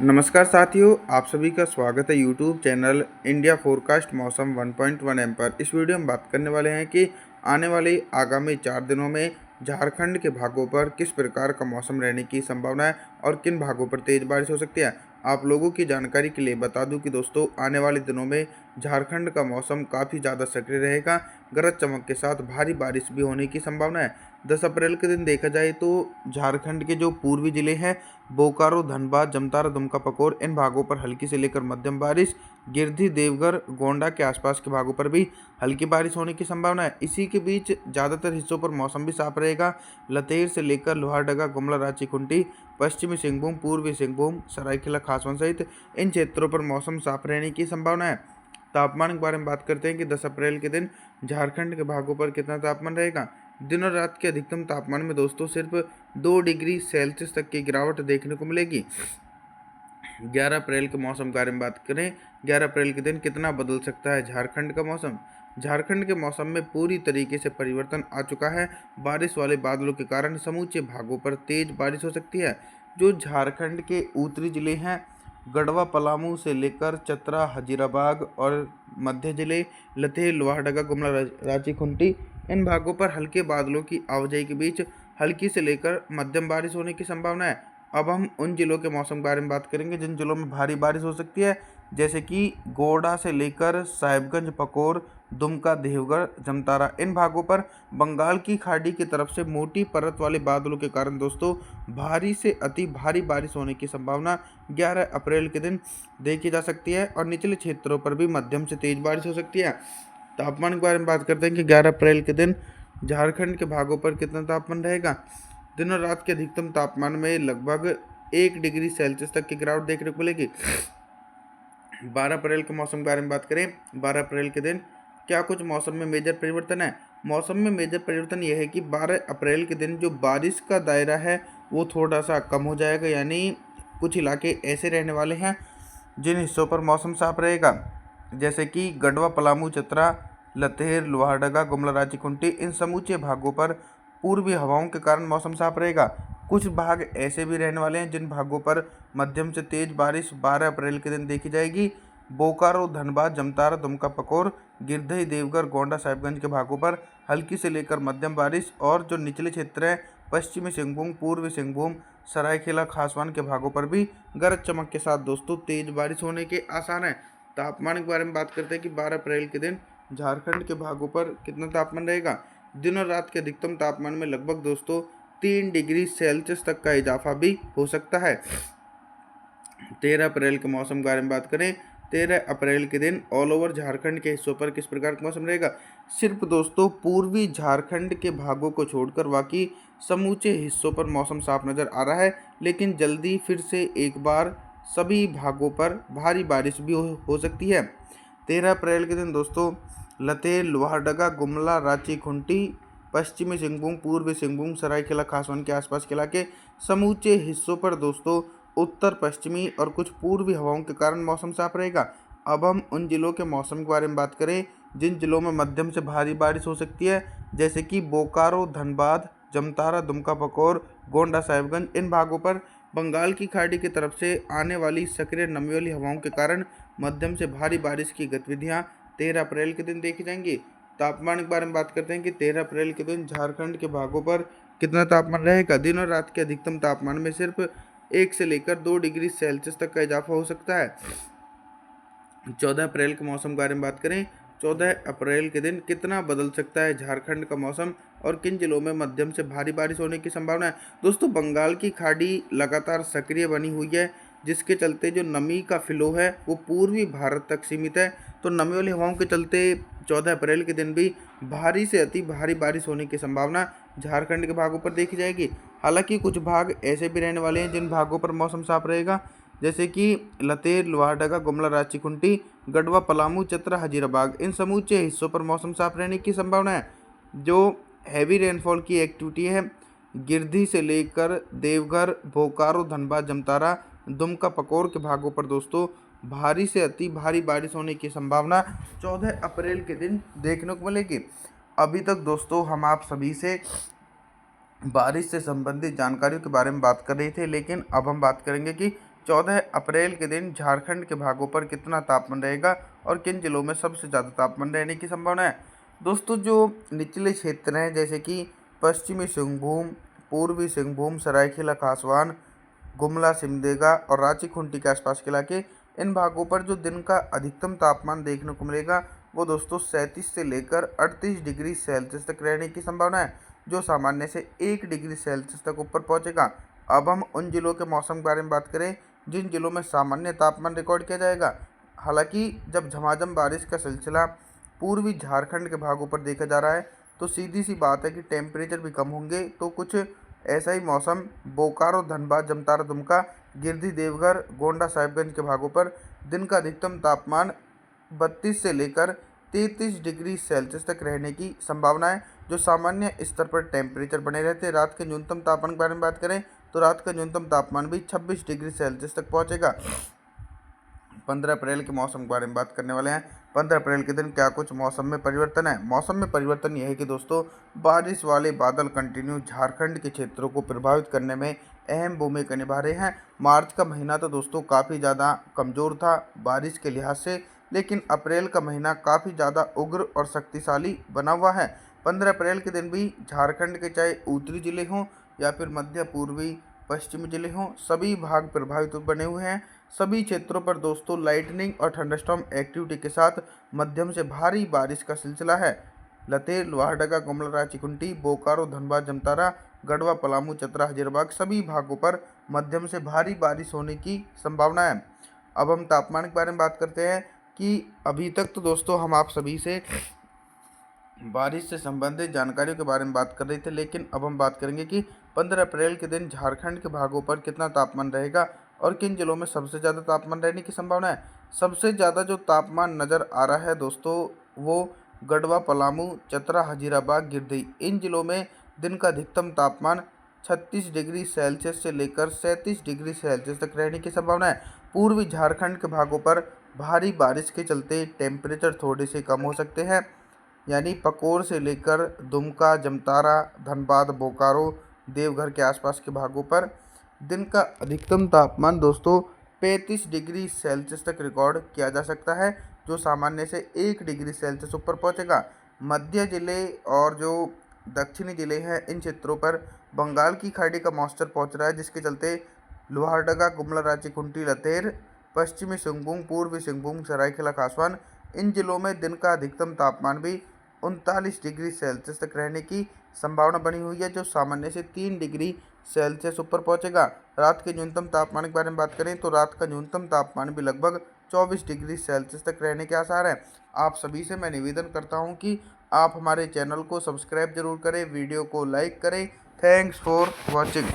नमस्कार साथियों, आप सभी का स्वागत है यूट्यूब चैनल इंडिया फोरकास्ट मौसम 1.1 एम पर। इस वीडियो में बात करने वाले हैं कि आने वाले आगामी 4 दिनों में झारखंड के भागों पर किस प्रकार का मौसम रहने की संभावना है और किन भागों पर तेज़ बारिश हो सकती है। आप लोगों की जानकारी के लिए बता दूं कि दोस्तों आने वाले दिनों में झारखंड का मौसम काफ़ी ज़्यादा सक्रिय रहेगा। गरज चमक के साथ भारी बारिश भी होने की संभावना है। 10 अप्रैल के दिन देखा जाए तो झारखंड के जो पूर्वी जिले हैं बोकारो, धनबाद, जमतारा, दुमका, पकोर इन भागों पर हल्की से लेकर मध्यम बारिश, गिरिडीह, देवघर, गोंडा के आसपास के भागों पर भी हल्की बारिश होने की संभावना है। इसी के बीच ज़्यादातर हिस्सों पर मौसम भी साफ रहेगा। लतेर से लेकर लोहारदगा, गुमला, रांची, खूंटी, पश्चिमी सिंहभूम, पूर्वी सिंहभूम, सरायकेला खासवन सहित इन क्षेत्रों पर मौसम साफ रहने की संभावना है। तापमान के बारे में बात करते हैं कि 10 अप्रैल के दिन झारखंड के भागों पर कितना तापमान रहेगा। दिन और रात के अधिकतम तापमान में दोस्तों सिर्फ 2 डिग्री सेल्सियस तक की गिरावट देखने को मिलेगी। 11 अप्रैल के मौसम के बारे में बात करें, 11 अप्रैल के दिन कितना बदल सकता है झारखंड का मौसम। झारखंड के मौसम में पूरी तरीके से परिवर्तन आ चुका है। बारिश वाले बादलों के कारण समूचे भागों पर तेज बारिश हो सकती है। जो झारखंड के उत्तरी जिले हैं, गढ़वा, पलामू से लेकर चतरा, हजीराबाग और मध्य जिले लतेर, लोहारदगा, गुमला, रांची, खूंटी इन भागों पर हल्के बादलों की आवाजाही के बीच हल्की से लेकर मध्यम बारिश होने की संभावना है। अब हम उन जिलों के मौसम के बारे में बात करेंगे जिन जिलों में भारी बारिश हो सकती है, जैसे कि गोड्डा से लेकर साहिबगंज, पकोर, दुमका, देवघर, जमतारा इन भागों पर बंगाल की खाड़ी की तरफ से मोटी परत वाले बादलों के कारण दोस्तों भारी से अति भारी बारिश होने की संभावना 11 अप्रैल के दिन देखी जा सकती है और निचले क्षेत्रों पर भी मध्यम से तेज बारिश हो सकती है। तापमान के बारे में बात करते हैं कि 11 अप्रैल के दिन झारखंड के भागों पर कितना तापमान रहेगा। दिन और रात के अधिकतम तापमान में लगभग 1 डिग्री सेल्सियस तक की गिरावट देखने को मिलेगी। 12 अप्रैल के मौसम के बारे में बात करें, 12 अप्रैल के दिन क्या कुछ मौसम में मेजर परिवर्तन है। मौसम में मेजर परिवर्तन यह है कि 12 अप्रैल के दिन जो बारिश का दायरा है वो थोड़ा सा कम हो जाएगा, यानी कुछ इलाके ऐसे रहने वाले हैं जिन हिस्सों पर मौसम साफ रहेगा, जैसे कि गढ़वा, पलामू, चतरा, लतेर, लोहारदगा, गुमला, रांची, खूंटी इन समूचे भागों पर पूर्वी हवाओं के कारण मौसम साफ रहेगा। कुछ भाग ऐसे भी रहने वाले हैं जिन भागों पर मध्यम से तेज बारिश 12 अप्रैल के दिन देखी जाएगी। बोकारो, धनबाद, जमतारा, दुमका, पकोर, गिरिडीह, देवघर, गोंडा, साहिबगंज के भागों पर हल्की से लेकर मध्यम बारिश और जो निचले क्षेत्र हैं पश्चिमी सिंहभूम, पूर्वी सिंहभूम, सरायकेला खासवान के भागों पर भी गरज चमक के साथ दोस्तों तेज बारिश होने के आसार हैं। तापमान के बारे में बात करते हैं कि 12 अप्रैल के दिन झारखंड के भागों पर कितना तापमान रहेगा। दिन और रात के अधिकतम तापमान में लगभग दोस्तों 3 डिग्री सेल्सियस तक का इजाफा भी हो सकता है। 13 अप्रैल के मौसम के बारे में बात करें, 13 अप्रैल के दिन ऑल ओवर झारखंड के हिस्सों पर किस प्रकार का मौसम रहेगा। सिर्फ दोस्तों पूर्वी झारखंड के भागों को छोड़कर बाकी समूचे हिस्सों पर मौसम साफ नज़र आ रहा है, लेकिन जल्दी फिर से एक बार सभी भागों पर भारी बारिश भी हो सकती है। 13 अप्रैल के दिन दोस्तों लतेर, लोहारदगा, गुमला, रांची, खूंटी, पश्चिमी सिंहभूम, पूर्वी सिंहभूम, सरायकेला खासवन के आसपास के इलाके समूचे हिस्सों पर दोस्तों उत्तर पश्चिमी और कुछ पूर्वी हवाओं के कारण मौसम साफ रहेगा। अब हम उन जिलों के मौसम के बारे में बात करें जिन जिलों में मध्यम से भारी बारिश हो सकती है, जैसे कि बोकारो, धनबाद, जमतारा, दुमका, पकोर, गोंडा, साहिबगंज इन भागों पर बंगाल की खाड़ी की तरफ से आने वाली सक्रिय नमी वाली हवाओं के कारण मध्यम से भारी बारिश की गतिविधियां 13 अप्रैल के दिन देखी जाएंगी। तापमान के बारे में बात करते हैं कि 13 अप्रैल के दिन झारखंड के भागों पर कितना तापमान रहेगा। दिन और रात के अधिकतम तापमान में सिर्फ 1 से लेकर 2 डिग्री सेल्सियस तक का इजाफा हो सकता है। 14 अप्रैल के मौसम के बारे में बात करें, 14 अप्रैल के दिन कितना बदल सकता है झारखंड का मौसम और किन जिलों में मध्यम से भारी बारिश होने की संभावना है। दोस्तों बंगाल की खाड़ी लगातार सक्रिय बनी हुई है, जिसके चलते जो नमी का फ्लो है वो पूर्वी भारत तक सीमित है। तो नमी वाली हवाओं के चलते 14 अप्रैल के दिन भी भारी से अति भारी बारिश होने की संभावना झारखंड के भागों पर देखी जाएगी। हालांकि कुछ भाग ऐसे भी रहने वाले हैं जिन भागों पर मौसम साफ रहेगा, जैसे कि लतेर, लोहारदगा, गुमला, रांची, खूंटी, गढ़वा, पलामू, चतरा, हजीराबाग इन समूचे हिस्सों पर मौसम साफ रहने की संभावना है। जो हैवी रेनफॉल की एक्टिविटी है गिरिडीह से लेकर देवघर, बोकारो, धनबाद, जमतारा, दुमका, पकोर के भागों पर दोस्तों भारी से अति भारी बारिश होने की संभावना 14 अप्रैल के दिन देखने को मिलेगी। अभी तक दोस्तों हम आप सभी से बारिश से संबंधित जानकारियों के बारे में बात कर रहे थे, लेकिन अब हम बात करेंगे कि 14 अप्रैल के दिन झारखंड के भागों पर कितना तापमान रहेगा और किन जिलों में सबसे ज़्यादा तापमान रहने की संभावना है। दोस्तों, जो निचले क्षेत्र हैं जैसे कि पश्चिमी सिंहभूम, पूर्वी सिंहभूम, सरायकेला खासवान, गुमला, सिमडेगा और रांची खूंटी के आसपास के इलाके, इन भागों पर जो दिन का अधिकतम तापमान देखने को मिलेगा वो दोस्तों 37 से लेकर 38 डिग्री सेल्सियस तक रहने की संभावना है, जो सामान्य से 1 डिग्री सेल्सियस तक ऊपर पहुंचेगा। अब हम उन जिलों के मौसम के बारे में बात करें जिन जिलों में सामान्य तापमान रिकॉर्ड किया जाएगा। हालांकि जब झमाझम बारिश का सिलसिला पूर्वी झारखंड के भागों पर देखा जा रहा है तो सीधी सी बात है कि टेम्परेचर भी कम होंगे, तो कुछ ऐसा ही मौसम बोकारो, धनबाद, जमतारा, दुमका, गिरिडीह, देवघर, गोंडा, साहिबगंज के भागों पर दिन का अधिकतम तापमान 32 से लेकर 33 डिग्री सेल्सियस तक रहने की संभावना है, जो सामान्य स्तर पर टेम्परेचर बने रहते हैं। रात के न्यूनतम तापमान के बारे में बात करें तो रात का न्यूनतम तापमान भी 26 डिग्री सेल्सियस तक पहुंचेगा। 15 अप्रैल के मौसम के बारे में बात करने वाले हैं। 15 अप्रैल के दिन क्या कुछ मौसम में परिवर्तन है। मौसम में परिवर्तन यह है कि दोस्तों, बारिश वाले बादल कंटिन्यू झारखंड के क्षेत्रों को प्रभावित करने में अहम भूमिका निभा रहे हैं। मार्च का महीना तो दोस्तों काफ़ी ज़्यादा कमज़ोर था बारिश के लिहाज से, लेकिन अप्रैल का महीना काफ़ी ज़्यादा उग्र और शक्तिशाली बना हुआ है। 15 अप्रैल के दिन भी झारखंड के चाहे उत्तरी जिले हों या फिर मध्य पूर्वी पश्चिमी जिले हों, सभी भाग प्रभावित बने हुए हैं। सभी क्षेत्रों पर दोस्तों लाइटनिंग और थंडरस्टॉर्म एक्टिविटी के साथ मध्यम से भारी बारिश का सिलसिला है। लतेर, लोहारदगा, गुमला, रांची खूंटी, बोकारो, धनबाद, जमतारा, गढ़वा, पलामू, चतरा, हजारीबाग सभी भागों पर मध्यम से भारी बारिश होने की संभावना है। अब हम तापमान के बारे में बात करते हैं कि अभी तक तो दोस्तों हम आप सभी से बारिश से संबंधित जानकारियों के बारे में बात कर रहे थे, लेकिन अब हम बात करेंगे कि 15 अप्रैल के दिन झारखंड के भागों पर कितना तापमान रहेगा और किन जिलों में सबसे ज़्यादा तापमान रहने की संभावना है। सबसे ज़्यादा जो तापमान नज़र आ रहा है दोस्तों वो गढ़वा, पलामू, चतरा, हजीराबाग, गिरिडीह इन जिलों में दिन का अधिकतम तापमान 36 डिग्री सेल्सियस से लेकर 37 डिग्री सेल्सियस तक रहने की संभावना है। पूर्वी झारखंड के भागों पर भारी बारिश के चलते टेम्परेचर थोड़े से कम हो सकते हैं, यानी पकोर से लेकर दुमका, जमतारा, धनबाद, बोकारो, देवघर के आसपास के भागों पर दिन का अधिकतम तापमान दोस्तों 35 डिग्री सेल्सियस तक रिकॉर्ड किया जा सकता है, जो सामान्य से 1 डिग्री सेल्सियस ऊपर पहुंचेगा। मध्य जिले और जो दक्षिणी जिले हैं इन क्षेत्रों पर बंगाल की खाड़ी का मॉइस्चर पहुंच रहा है, जिसके चलते लोहारदगा, गुमला, रांची खूंटी, लतेर, पश्चिमी सिंहभूम, पूर्वी सिंहभूम, सरायकेला खासवान इन जिलों में दिन का अधिकतम तापमान भी 39 डिग्री सेल्सियस तक रहने की संभावना बनी हुई है, जो सामान्य से 3 डिग्री सेल्सियस ऊपर पहुंचेगा। रात के न्यूनतम तापमान के बारे में बात करें तो रात का न्यूनतम तापमान भी लगभग 24 डिग्री सेल्सियस तक रहने के आसार हैं। आप सभी से मैं निवेदन करता हूं कि आप हमारे चैनल को सब्सक्राइब जरूर करें, वीडियो को लाइक करें। Thanks for watching.